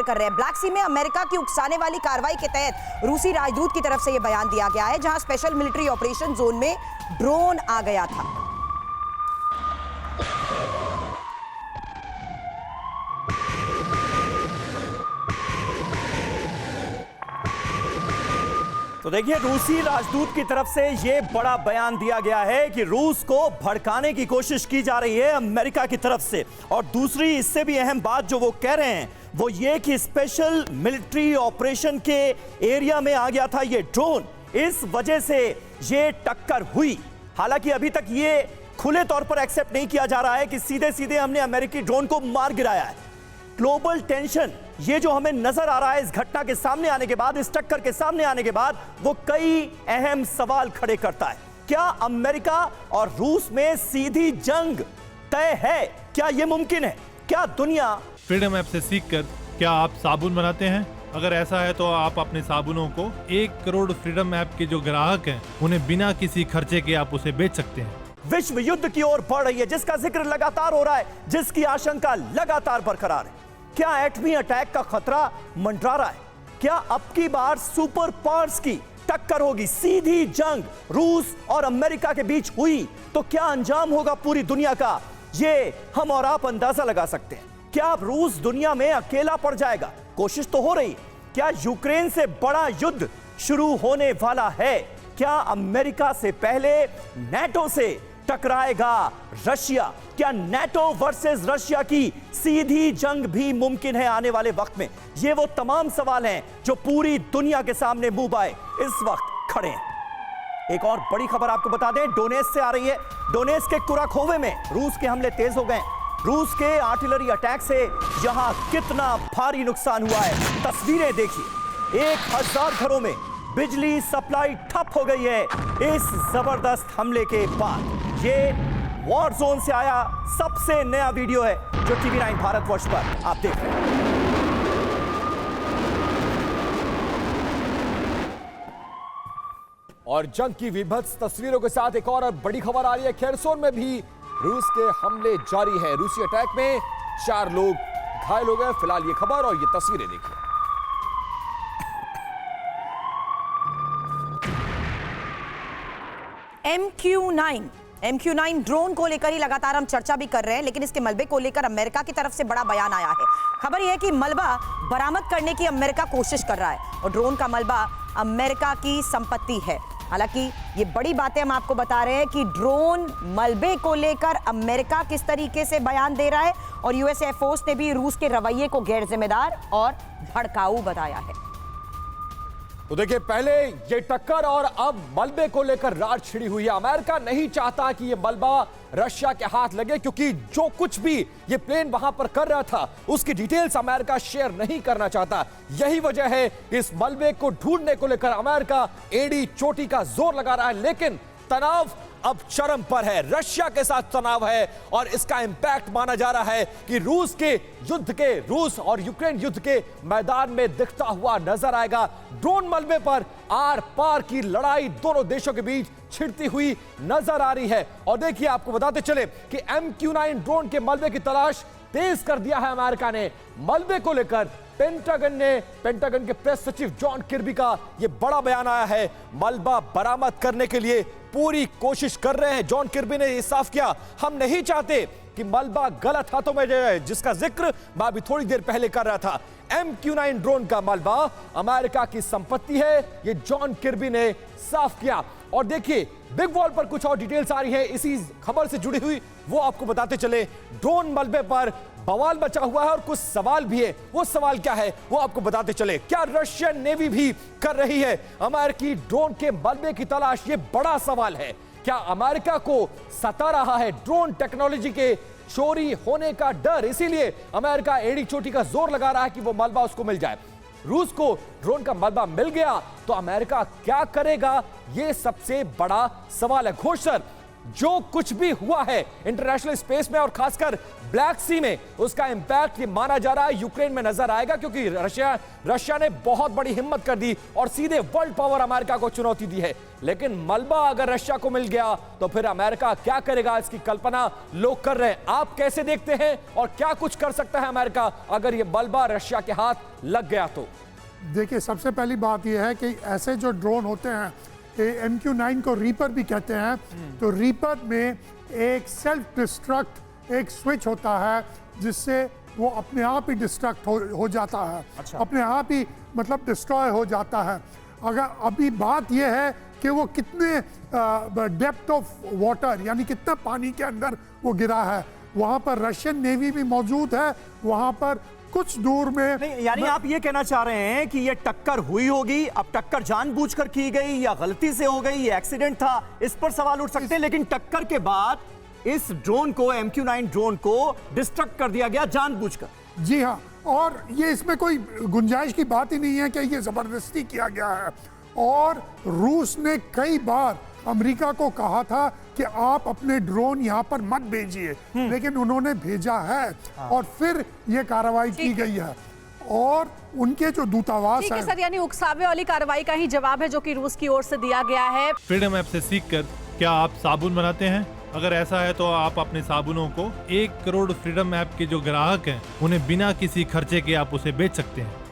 कर रहे हैं। ब्लैक सी में अमेरिका की उकसाने वाली कार्रवाई के तहत रूसी राजदूत की तरफ से यह बयान दिया गया है, जहां स्पेशल मिलिट्री ऑपरेशन जोन में ड्रोन आ गया था। तो देखिए, रूसी राजदूत की तरफ से यह बड़ा बयान दिया गया है कि रूस को भड़काने की कोशिश की जा रही है अमेरिका की तरफ से। और दूसरी इससे भी अहम बात जो वो कह रहे हैं वो ये कि स्पेशल मिलिट्री ऑपरेशन के एरिया में आ गया था ये ड्रोन, इस वजह से ये टक्कर हुई। हालांकि अभी तक ये खुले तौर पर एक्सेप्ट नहीं किया जा रहा है कि सीधे सीधे हमने अमेरिकी ड्रोन को मार गिराया है। ग्लोबल टेंशन ये जो हमें नजर आ रहा है इस घटना के सामने आने के बाद, इस टक्कर के सामने आने के बाद, वो कई अहम सवाल खड़े करता है। क्या अमेरिका और रूस में सीधी जंग तय है? क्या यह मुमकिन है? क्या दुनिया फ्रीडम ऐप से सीखकर क्या आप साबुन बनाते हैं? अगर ऐसा है तो आप अपने साबुनों को 1 करोड़ फ्रीडम ऐप के जो ग्राहक हैं उन्हें बिना किसी खर्चे के आप उसे बेच सकते हैं। विश्व युद्ध की ओर बढ़ रही है, जिसका जिक्र लगातार हो रहा है, जिसकी आशंका लगातार बरकरार है। क्या एटमी अटैक का खतरा मंडरा रहा है? क्या अब की बार सुपर पावर्स की टक्कर होगी? सीधी जंग रूस और अमेरिका के बीच हुई तो क्या अंजाम होगा पूरी दुनिया का? ये हम और आप अंदाजा लगा सकते हैं। क्या अब रूस दुनिया में अकेला पड़ जाएगा? कोशिश तो हो रही है। क्या यूक्रेन से बड़ा युद्ध शुरू होने वाला है? क्या अमेरिका से पहले नेटो से टकराएगा रशिया? क्या नेटो वर्सेस रशिया की सीधी जंग भी मुमकिन है आने वाले वक्त में? ये वो तमाम सवाल हैं जो पूरी दुनिया के सामने मुंह बाए इस वक्त खड़े हैं। एक और बड़ी खबर आपको बता दें, डोनेट्स्क से आ रही है। डोनेट्स्क के कुराखोवे में रूस के हमले तेज हो गए। रूस के आर्टिलरी अटैक से यहां कितना भारी नुकसान हुआ है, तस्वीरें देखिए। 1000 घरों में बिजली सप्लाई ठप हो गई है इस जबरदस्त हमले के बाद। ये वॉर जोन से आया सबसे नया वीडियो है जो TV9 भारतवर्ष पर आप देख रहे हैं। और जंग की विभत्स तस्वीरों के साथ एक और बड़ी खबर आ रही है। खेरसोन में भी रूस के हमले जारी है। रूसी अटैक में 4 लोग घायल हो गए। फिलहाल ये खबर और ये तस्वीरें देखिए। MQ-9 ड्रोन को लेकर ही लगातार हम चर्चा भी कर रहे हैं, लेकिन इसके मलबे को लेकर अमेरिका की तरफ से बड़ा बयान आया है। खबर यह है कि मलबा बरामद करने की अमेरिका कोशिश कर रहा है और ड्रोन का मलबा अमेरिका की संपत्ति है। हालांकि ये बड़ी बातें हम आपको बता रहे हैं कि ड्रोन मलबे को लेकर अमेरिका किस तरीके से बयान दे रहा है और यूएस एयरफोर्स ने भी रूस के रवैये को गैर जिम्मेदार और भड़काऊ बताया है। तो देखिए, पहले ये टक्कर और अब मलबे को लेकर रार छिड़ी हुई है। अमेरिका नहीं चाहता कि ये मलबा रशिया के हाथ लगे, क्योंकि जो कुछ भी ये प्लेन वहां पर कर रहा था उसकी डिटेल्स अमेरिका शेयर नहीं करना चाहता। यही वजह है इस मलबे को ढूंढने को लेकर अमेरिका एड़ी चोटी का जोर लगा रहा है। लेकिन तनाव अब चरम पर है, रशिया के साथ तनाव है और इसका इंपैक्ट माना जा रहा है कि रूस और यूक्रेन युद्ध के मैदान में दिखता हुआ नजर आएगा। ड्रोन मलबे पर आर पार की लड़ाई दोनों देशों के बीच छिड़ती हुई नजर आ रही है। और देखिए, आपको बताते चले कि MQ-9 ड्रोन के मलबे की तलाश तेज कर दिया है अमेरिका ने। मलबे को लेकर पेंटागन के प्रेस सचिव जॉन किर्बी का यह बड़ा बयान आया है। मलबा बरामद करने के लिए पूरी कोशिश कर रहे हैं। जॉन किर्बी ने यह साफ किया, हम नहीं चाहते कि मलबा गलत हाथों में जाए, जिसका जिक्र मैं अभी थोड़ी देर पहले कर रहा था। MQ-9 ड्रोन का मलबा अमेरिका की संपत्ति है, यह जॉन किर्बी ने साफ किया। और देखिए, बिग वॉल पर कुछ और डिटेल्स आ रही है इसी खबर से जुड़ी हुई, वो आपको बताते चले। ड्रोन मलबे पर बवाल मचा हुआ है और कुछ सवाल भी है। वो सवाल क्या है वो आपको बताते चले। क्या रशियन नेवी भी कर रही है अमेरिकी ड्रोन के मलबे की तलाश? ये बड़ा सवाल है। क्या अमेरिका को सता रहा है ड्रोन टेक्नोलॉजी के चोरी होने का डर, इसीलिए अमेरिका एड़ी चोटी का जोर लगा रहा है कि वो मलबा उसको मिल जाए? रूस को ड्रोन का मलबा मिल गया तो अमेरिका क्या करेगा, यह सबसे बड़ा सवाल है। घोष सर, जो कुछ भी हुआ है इंटरनेशनल स्पेस में और खासकर ब्लैक सी में, उसका इंपैक्ट ये माना जा रहा है यूक्रेन में नजर आएगा, क्योंकि रशिया ने बहुत बड़ी हिम्मत कर दी और सीधे वर्ल्ड पावर अमेरिका को चुनौती दी है। लेकिन मलबा अगर रशिया को मिल गया तो फिर अमेरिका क्या करेगा, इसकी कल्पना लोग कर रहे हैं। आप कैसे देखते हैं और क्या कुछ कर सकता है अमेरिका अगर ये मलबा रशिया के हाथ लग गया तो? देखिए, सबसे पहली बात यह है कि ऐसे जो ड्रोन होते हैं, MQ-9 को रीपर भी कहते हैं, तो रीपर में एक सेल्फ डिस्ट्रक्ट एक स्विच होता है जिससे वो अपने आप ही डिस्ट्रक्ट हो जाता है। अच्छा। अपने आप ही मतलब डिस्ट्रॉय हो जाता है। अगर अभी बात यह है कि वो कितने डेप्थ ऑफ वाटर यानी कितना पानी के अंदर वो गिरा है, वहाँ पर रशियन नेवी भी मौजूद है, वहाँ पर कुछ दूर में नहीं, यानी आप ये कहना चाह रहे हैं कि ये टक्कर हुई होगी, अब टक्कर जानबूझकर की गई या गलती से हो गई, ये एक्सीडेंट था, इस पर सवाल उठ सकते हैं। लेकिन टक्कर के बाद इस ड्रोन को, MQ-9 ड्रोन को डिस्ट्रक्ट कर दिया गया जानबूझकर। जी हाँ, और ये इसमें कोई गुंजाइश की बात ही नहीं है कि ये जबरदस्ती किया गया है। और रूस ने कई बार अमेरिका को कहा था कि आप अपने ड्रोन यहाँ पर मत भेजिए, लेकिन उन्होंने भेजा है और फिर ये कार्रवाई की गई है। और उनके जो दूतावास ठीक है सर, यानी उकसावे वाली कार्रवाई का ही जवाब है जो कि रूस की ओर से दिया गया है। फ्रीडम ऐप से सीखकर क्या आप साबुन बनाते हैं? अगर ऐसा है तो आप अपने साबुनों को 1 करोड़ फ्रीडम ऐप के जो ग्राहक हैं उन्हें बिना किसी खर्चे के आप उसे बेच सकते हैं।